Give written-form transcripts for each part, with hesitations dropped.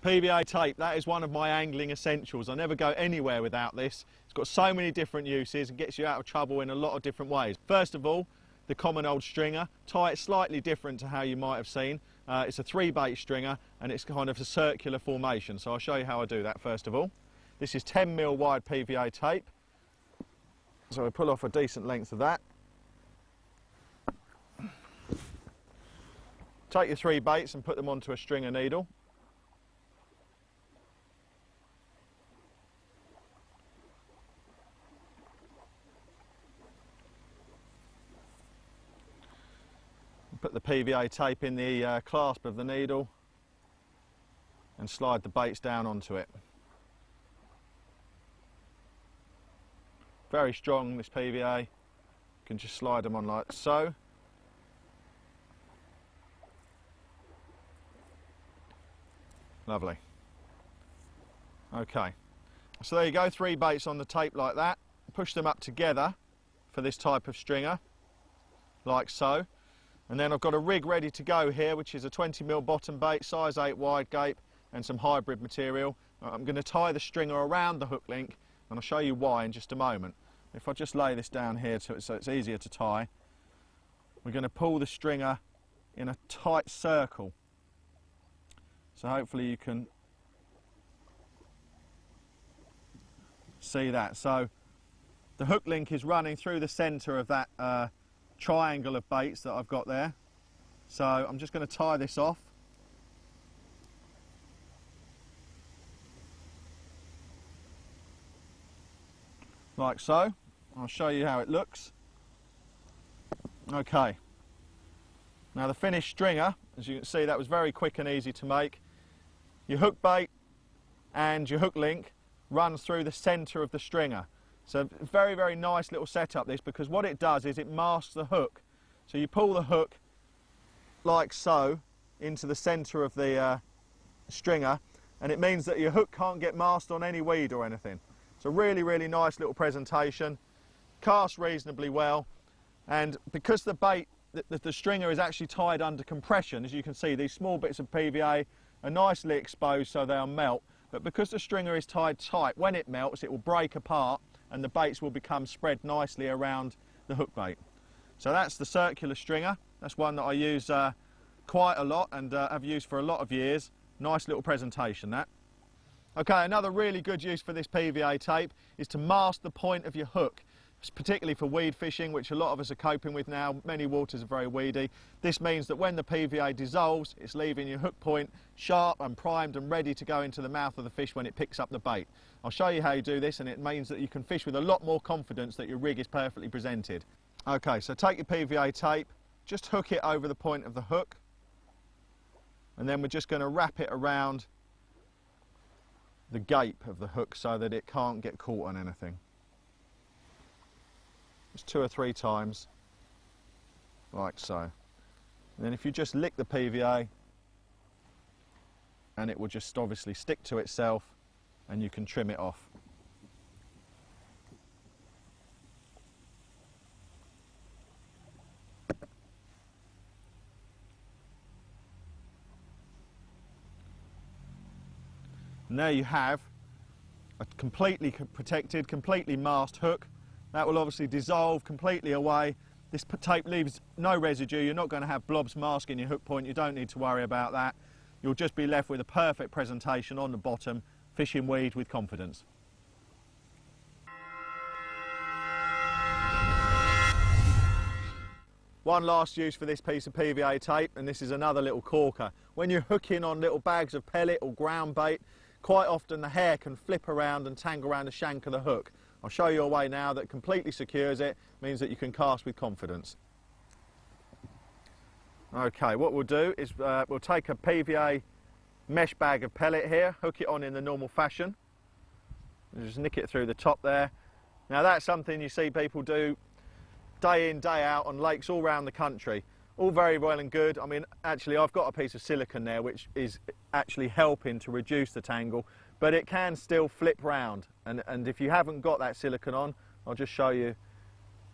PVA tape, that is one of my angling essentials. I never go anywhere without this. It's got so many different uses and gets you out of trouble in a lot of different ways. First of all, the common old stringer. Tie it slightly different to how you might have seen. It's a 3-bait stringer and it's kind of a circular formation. So I'll show you how I do that first of all. This is 10mm wide PVA tape. So I pull off a decent length of that. Take your 3 baits and put them onto a stringer needle. Put the PVA tape in the clasp of the needle and slide the baits down onto it. Very strong, this PVA. You can just slide them on like so. Lovely. Okay, so there you go, 3 baits on the tape like that. Push them up together for this type of stringer, like so. And then I've got a rig ready to go here, which is a 20mm bottom bait, size 8 wide gape, and some hybrid material. I'm going to tie the stringer around the hook link, and I'll show you why in just a moment. If I just lay this down here so it's easier to tie, we're going to pull the stringer in a tight circle. So hopefully you can see that. So the hook link is running through the centre of that triangle of baits that I've got there. So I'm just going to tie this off. Like so. I'll show you how it looks. Okay. Now the finished stringer, as you can see, that was very quick and easy to make. Your hook bait and your hook link runs through the centre of the stringer. So very, very nice little setup this, because what it does is it masks the hook. So you pull the hook like so into the centre of the stringer, and it means that your hook can't get masked on any weed or anything. It's a really, really nice little presentation. Casts reasonably well, and because the bait, the stringer is actually tied under compression, as you can see, these small bits of PVA are nicely exposed so they'll melt, but because the stringer is tied tight, when it melts it will break apart and the baits will become spread nicely around the hook bait. So that's the circular stringer. That's one that I use quite a lot and have used for a lot of years. Nice little presentation, that. Okay, another really good use for this PVA tape is to mask the point of your hook, particularly for weed fishing, which a lot of us are coping with now. Many waters are very weedy. This means that when the PVA dissolves, it's leaving your hook point sharp and primed and ready to go into the mouth of the fish when it picks up the bait. I'll show you how you do this, and it means that you can fish with a lot more confidence that your rig is perfectly presented. Okay, so take your PVA tape, just hook it over the point of the hook, and then we're just going to wrap it around the gape of the hook so that it can't get caught on anything. Just 2 or 3 times, like so. And then if you just lick the PVA, and it will just obviously stick to itself, and you can trim it off. And there you have a completely protected, completely masked hook. That will obviously dissolve completely away. This tape leaves no residue. You're not going to have blobs masking your hook point. You don't need to worry about that. You'll just be left with a perfect presentation on the bottom, fishing weed with confidence. One last use for this piece of PVA tape, and this is another little corker. When you're hooking on little bags of pellet or ground bait, quite often the hair can flip around and tangle around the shank of the hook. I'll show you a way now that completely secures it, means that you can cast with confidence. Okay, what we'll do is we'll take a PVA mesh bag of pellet here, hook it on in the normal fashion, and just nick it through the top there. Now that's something you see people do day in, day out on lakes all around the country. All very well and good. I mean, actually I've got a piece of silicone there which is actually helping to reduce the tangle, but it can still flip round, and if you haven't got that silicone on, I'll just show you.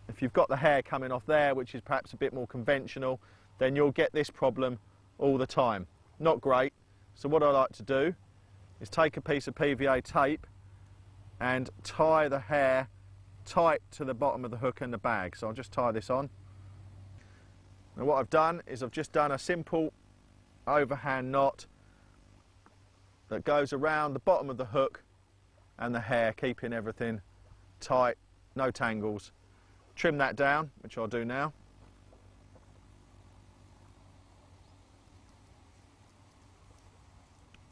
If you've got the hair coming off there, which is perhaps a bit more conventional, then you'll get this problem all the time. Not great. So what I like to do is take a piece of PVA tape and tie the hair tight to the bottom of the hook and the bag. So I'll just tie this on. And what I've done is I've just done a simple overhand knot that goes around the bottom of the hook and the hair, keeping everything tight, no tangles. Trim that down, which I'll do now.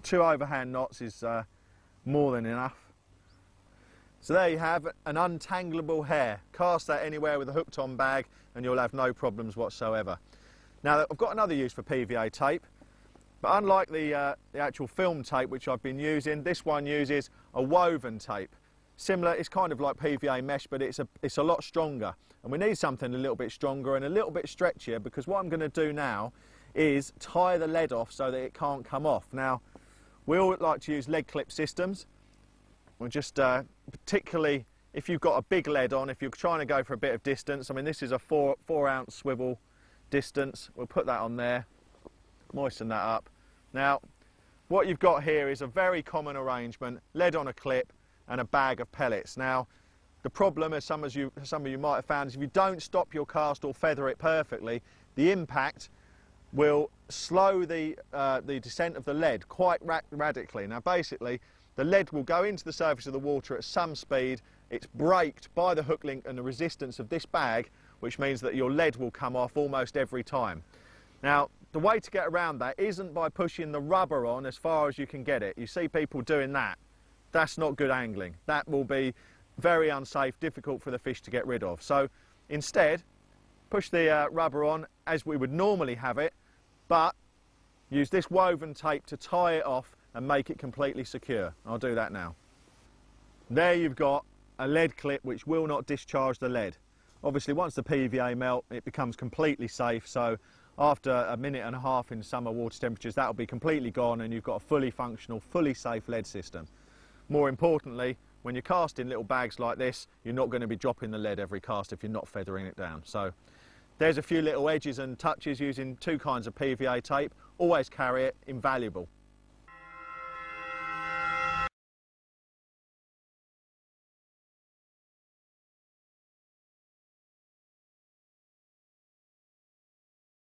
Two overhand knots is more than enough. So there you have an untangleable hair. Cast that anywhere with a hooked on bag and you'll have no problems whatsoever. Now I've got another use for PVA tape, but unlike the actual film tape which I've been using, this one uses a woven tape. Similar, it's kind of like PVA mesh, but it's a lot stronger. And we need something a little bit stronger and a little bit stretchier, because what I'm going to do now is tie the lead off so that it can't come off. Now, we all like to use lead clip systems. We're just, particularly if you've got a big lead on, if you're trying to go for a bit of distance, I mean this is a 4 ounce swivel distance, we'll put that on there, moisten that up. Now, what you've got here is a very common arrangement, lead on a clip and a bag of pellets. Now, the problem, as some of you might have found, is if you don't stop your cast or feather it perfectly, the impact will slow the descent of the lead quite radically. Now basically, the lead will go into the surface of the water at some speed. It's braked by the hook link and the resistance of this bag, which means that your lead will come off almost every time. Now, the way to get around that isn't by pushing the rubber on as far as you can get it. You see people doing that. That's not good angling. That will be very unsafe, difficult for the fish to get rid of. So instead, push the rubber on as we would normally have it, but use this woven tape to tie it off and make it completely secure. I'll do that now. There you've got a lead clip which will not discharge the lead. Obviously once the PVA melt it becomes completely safe, so after a minute and a half in summer water temperatures that'll be completely gone and you've got a fully functional, fully safe lead system. More importantly, when you're casting little bags like this, you're not going to be dropping the lead every cast if you're not feathering it down. So there's a few little edges and touches using two kinds of PVA tape. Always carry it, invaluable.